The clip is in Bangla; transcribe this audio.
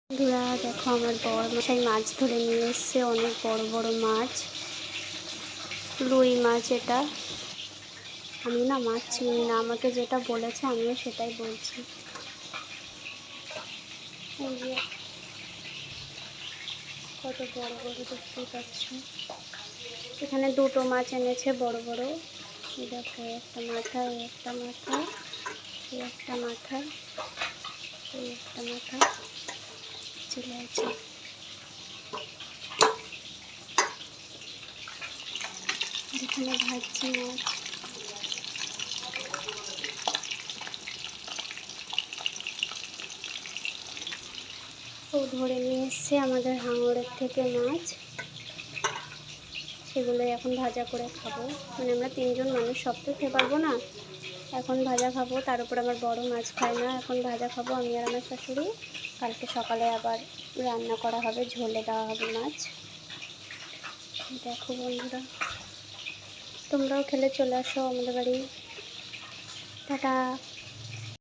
বন্ধুরা দেখো, আমার বড় মশাই মাছ ধরে নিয়ে এসছে। অনেক বড় বড় মাছ, রুই মাছ। এটা আমি না মাছ চিনি না, আমাকে যেটা বলেছে আমিও সেটাই বলছি। এই যে কত বড় বড় দেখতেই পাচ্ছ। এখানে দুটো মাছ এনেছে বড় বড়। দেখো, একটা মাথা, এই একটা মাথা, এই একটা মাথা, এই একটা মাথা চলে আছে। এখানে ভাজছি মাছ। ও ধরে নিয়ে এসছে আমাদের হাঙরের থেকে মাছ। সেগুলো এখন ভাজা করে খাবো। মানে আমরা তিনজন মানুষ, সব তো খেতে পারবো না। এখন ভাজা খাবো, তার উপর আমার বড় মাছ খায় না। এখন ভাজা খাবো আমি আর আমার শাশুড়ি। কালকে সকালে আবার রান্না করা হবে, ঝোলে দেওয়া হবে মাছ। দেখো বন্ধুরা, তোমরাও খেলে চলে আসো আমাদের বাড়ি। টাটা।